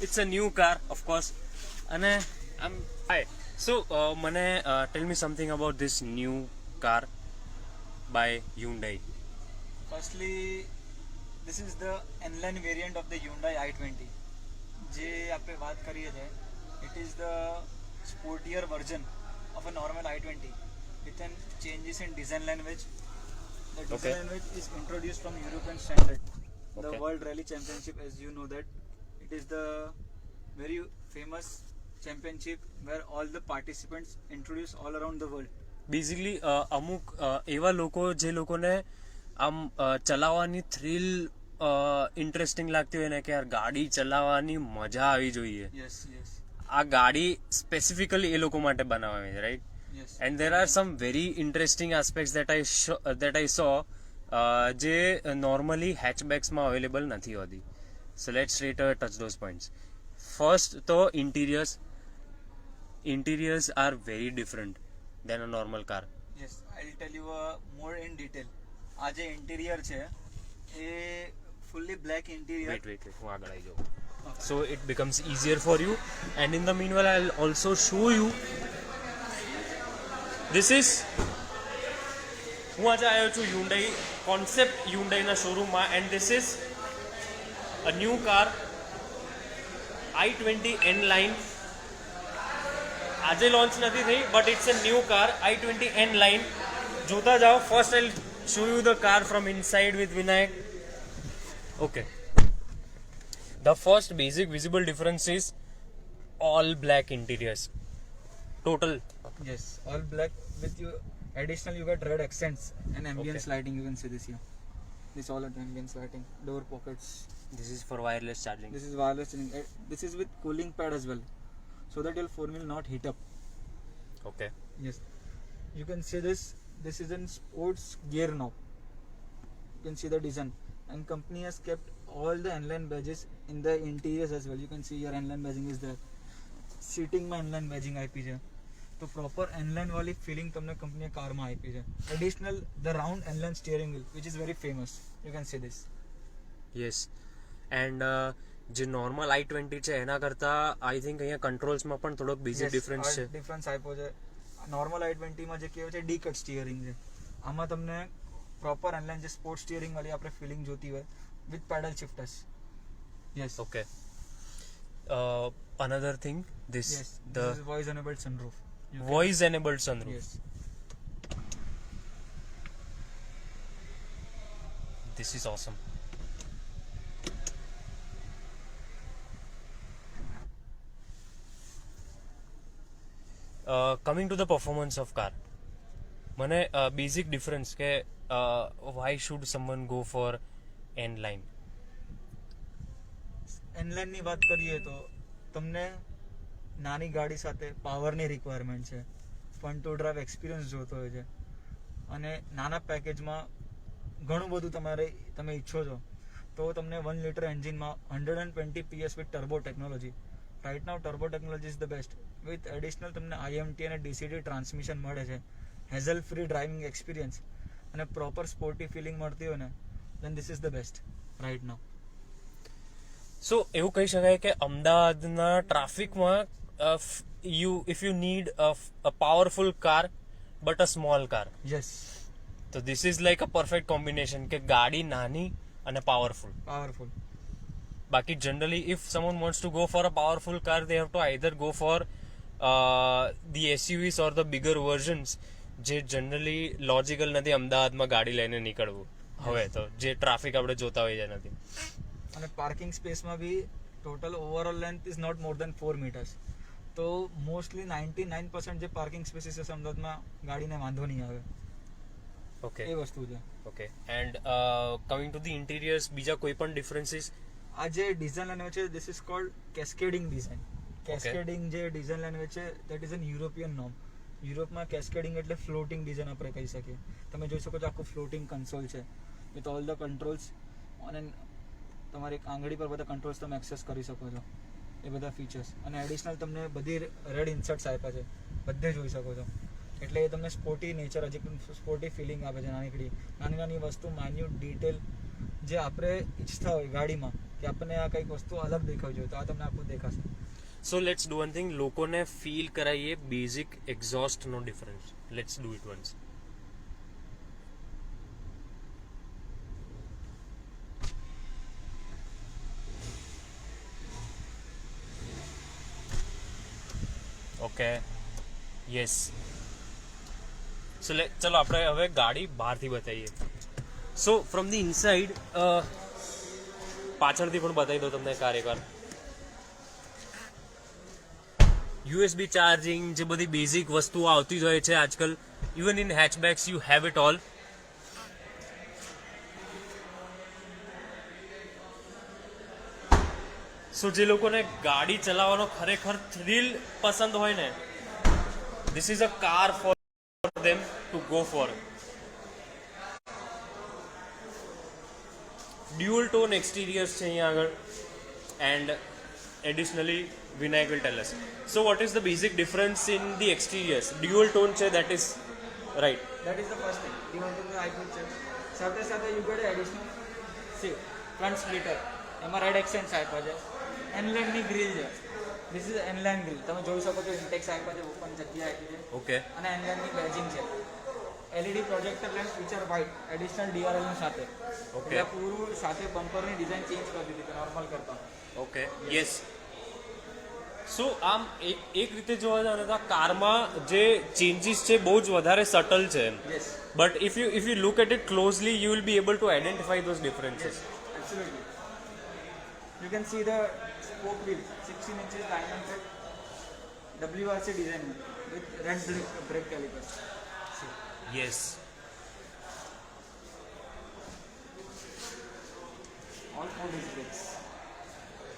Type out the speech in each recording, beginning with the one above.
it's a new car, of course. And I'm hi. So, tell me something about this new car by Hyundai. Firstly, this is the N-Line variant of the Hyundai i20. જે આપણે વાત કરીએ છીએ, it is the sportier version of a normal i20 with an changes in design language. The design language is introduced from European standard. The World Rally Championship, as you know that, it is the very famous championship where all the participants introduce all around the world. Basically અમુક એવા લોકો જે લોકોને આમ ચલાવવાની thrill interesting લાગતી હોય ને કે યાર ગાડી ચલાવવાની મજા આવી જોઈએ, Yes, yes, આ ગાડી સ્પેસિફિકલી એ લોકો માટે બનાવવામાં આવી, right? yes. And there are some very interesting aspects that I saw જે નોર્મલી હેચબેક્સમાં અવેલેબલ નથી હોતી. So let's straight touch those points. First તો interiors are very different than a normal car. Yes, I'll tell you more in detail. આ જે interior છે એ fully black interior. Wait, હું આગળ આવી જાઉં. So it becomes easier for you, and in the meanwhile I'll also show you. This is હું આજે આવ્યો છું concept Hyundaiના શોરૂમમાં, and this is a new car i20 N-Line. આજે લોન્ચ નથી થઈ, but it's a new car i20 N-Line. જોતા જાઓ. First I show you the car from inside with Vinayak. Okay, the first basic visible difference is all black interiors, total. Yes, all black with you. Additional, you get red accents and ambience lighting. You can see this here. This all at ambience lighting. Door pockets. This is for wireless charging. This is wireless charging. This is with cooling pad as well, so that your phone will not heat up. Okay, Yes, you can see this. This is in sports gear now. You can see the design, and company has kept all the N-Line badges in the interiors as well. You can see your N-Line badging is there. Seating માં N-Line badging આપી છે, તો proper N-Line વાળી feeling તમને કંપનીએ કારમાં આપી છે. Additional the round N-Line steering wheel which is very famous. You can see this. yes. And જે નોર્મલ i20 છે એના કરતા આઈ થિંક અહીંયા કંટ્રોલ્સમાં પણ થોડોક બેઝિક ડિફરન્સ છે. ડિફરન્સ આપ્યો છે. નોર્મલ i20 માં જે કહેવાય છે ડી કટ સ્ટીયરિંગ છે, આમાં તમને પ્રોપર N-Line જે સ્પોર્ટ સ્ટીયરિંગ વાળી આપણે ફિલિંગ જોતી હોય with pedal shifters. Yes. Okay. Another thing, this Yes. the This is voice enabled sunroof. voice enabled sunroof. Yes. This is awesome. Coming to the performance of car, મને basic difference કે why should someone go for N-Line? N-Line ની વાત કરીએ તો તમને નાની ગાડી સાથે પાવરની રિક્વાયરમેન્ટ છે, ફન ટુ ડ્રાઈવ એક્સપિરિયન્સ જોતો હોય છે, અને નાના પેકેજમાં ઘણું બધું તમે ઈચ્છો છો, તો તમને 1 લિટર એન્જિનમાં 120 PS with turbo technology. Right now turbo technology is the best. With additional તમને IMT અને DCT ટ્રાન્સમિશન મળે છે, હેઝલ ફ્રી ડ્રાઇવિંગ એક્સપિરિયન્સ અને પ્રોપર સ્પોર્ટી ફિલિંગ મળતી હોય ને, then this is the best right now. So એવું કહી શકાય કે અમદાવાદના ટ્રાફિકમાં if you need a powerful car but a small car, yes, so this is like a perfect combination કે ગાડી નાની અને પાવરફુલ. બાકી generally if someone wants to go for a powerful car, they have to either go for the SUVs or the bigger versions, જે generally logical નથી અમદાવાદમાં ગાડી લઈને નીકળવું હવે તો, જે ટ્રાફિક આપણે જોતા હોઈએ નથી. અને પાર્કિંગ સ્પેસમાં બી total overall length is not more than 4 metres. તો મોસ્ટલી 99% જે પાર્કિંગ સ્પેસીસ છે અમદાવાદમાં ગાડીને વાંધો નહીં આવે. ઓકે એ વસ્તુ છે. Okay. And coming to the interiors, બીજા કોઈ પણ ડિફરન્સીસ? આ જે ડિઝાઇન લેંગ્વેજ છે, this is called cascading design. Cascading જે ડિઝાઇન લેંગ્વેજ છે that is an European norm. યુરોપમાં કેસ્કેડિંગ એટલે ફ્લોટિંગ ડિઝાઇન આપણે કહી શકીએ. તમે જોઈ શકો છો આખું ફ્લોટિંગ કન્સોલ છે વિથ ઓલ ધ કંટ્રોલ્સ, અને તમારી આંગળી પર બધા કંટ્રોલ્સ તમે એક્સેસ કરી શકો છો, એ બધા ફીચર્સ. અને એડિશનલ તમને બધી રેડ ઇન્સર્ટ્સ આપ્યા છે, બધે જોઈ શકો છો. એટલે એ તમને સ્પોર્ટી નેચર, હજી પણ સ્પોર્ટી ફિલિંગ આપે છે. નાની નાની વસ્તુ, માન્યુટ ડિટેલ જે આપણે ઈચ્છતા હોય ગાડીમાં કે કે આપણને આ કંઈક વસ્તુ અલગ દેખાવી જોઈએ, તો આ તમને આખું દેખાશે. So let's do one thing, લોકોને ફીલ કરાવીએ બેઝિક એક્ઝોસ્ટ નો difference. Let's do it once. Okay, yes. So ચલો આપણે હવે ગાડી બહારથી બતાવીએ. સો ફ્રોમ ધી ઇનસાઇડ, પાછળથી પણ બતાવી દો તમને કાર્યકર. યુએસબી ચાર્જિંગ, જે બધી બેઝિક વસ્તુઓ આવતી જ હોય છે આજકાલ, even in hatchbacks you have it all. So જે લોકોને ગાડી ચલાવવાનો ખરેખર થ્રિલ પસંદ હોય ને, this is a car for them to go for. Dual tone exteriors છે અહીંયા આગળ, and additionally Vinayak will tell us. So what is the basic difference in the exteriors? Dual tone છે, that is right. That is the first thing. Dual tone iPhone છે. સાથે સાથે you get additional front splitter. એમાં red એક્સેન્ટ્સ આપ્યા છે. N-line ની grill છે. This is N-line grill. તમે જોઈ શકો છો ઇન્ટેક્સ આપ્યા છે, ઓપન જગ્યા આપી છે. Okay. અને N-line ની બેજિંગ છે. LED projector lens feature white, additional DRL ની સાથે. Okay. એટલે પૂરું સાથે બમ્પરની ડિઝાઇન ચેન્જ કરી દીધી નોર્મલ કરતા. Okay. Yes. સો આમ એક રીતે જોવા જાવ ને તો કારમાં જે ચેન્જીસ છે બહુ જ વધારે સટલ છે. Yes. But if you look at it closely you will be able to identify those differences. Absolutely. You can see the spoke wheel, 16 inches diameter, WRC design with red brake calipers. See. Yes. All 4 disc brakes.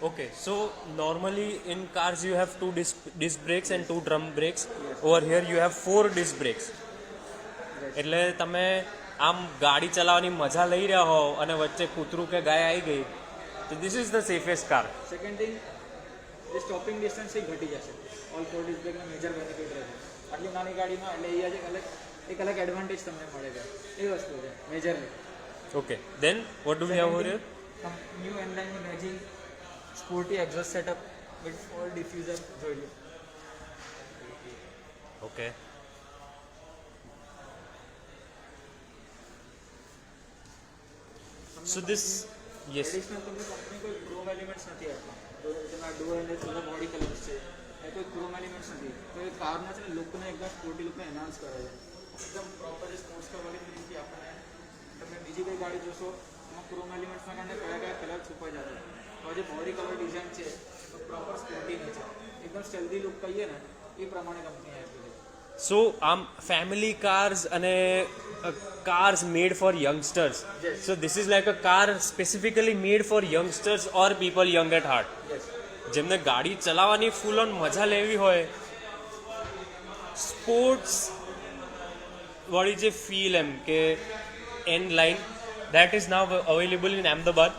Okay, so normally in cars you have 2 disc brakes and 2 drum brakes. Yes. Over here you have 4 disc brakes. Yes. એટલે તમે આમ ગાડી ચલાવવાની મજા લઈ રહ્યા હો અને વચ્ચે કૂતરું કે ગાય આવી ગઈ, તો this is the safest car. Second thing, the stopping distance એ ઘટી જશે. All 4 disc brake નો મેજર બેનિફિટ રહે. આટલી નાની ગાડીમાં એટલે એક અલગ એડવાન્ટેજ તમને મળે છે. એ વસ્તુ છે majorly. Okay, then what do we have over here? New N-line ની badging, sporty exhaust setup with four diffuser જોઈ લો. Okay. So this, yes. Additional તમને કંપની કોઈ ક્રોમ એલિમેન્ટ્સ નથી આપતા. તો જેમાં ડુઅલ અને સિલ્વર બોડી કલર્સ છે, એ કોઈ ક્રોમ એલિમેન્ટ્સ નથી. તો એ કારના છે ને લુકને એકદમ સ્પોર્ટી લુકને એનહાન્સ કરે છે. એકદમ પ્રોપર સ્પોર્ટ્સ કાર વાળી ફિલિંગથી આપણને, તમે બીજી કઈ ગાડી જોશો એમાં ક્રોમ એલિમેન્ટ્સના કારણે કયા કલર છુપાઈ જશે. તો જે બોડી કલર ડિઝાઇન છે તો પ્રોપર સ્પોર્ટીની છે, એકદમ સ્ટેલ્ધી લુક કહીએ ને એ પ્રમાણે કંપની આપી છે. So family cars અને cars made for youngsters. Yes. So this is like a car specifically made for youngsters or people young at heart. Yes. જેમને ગાડી ચલાવવાની ફૂલ ઓન મજા લેવી હોય, સ્પોર્ટ્સ વાળી જે ફીલ એમ કે N-line, that is now available in Ahmedabad,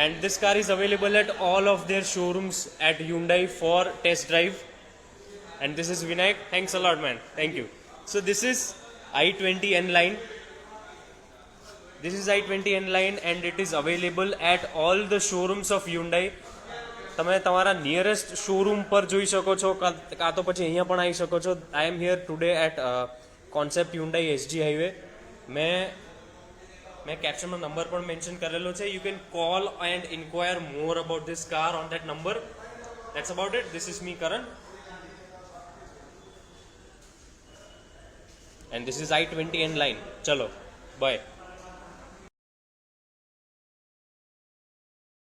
and this car is available at all of their showrooms at Hyundai for test drive. And this is Vinayak. Thanks a lot, man. Thank you. So this is i20 N-line. This is i20 N-line and it is available at all the showrooms of Hyundai. તમે તમારા nearest showroom પર જોઈ શકો છો, કાં તો પછી અહીંયા પણ આવી શકો છો. I am here today at concept Hyundai SG highway. મેં કેપ્શનમાં નંબર પણ મેન્શન કરેલો છે. You can call and inquire more about this car on that number. That's about it. This is me, Karan. And this is i20 N-line. Chalo, bye.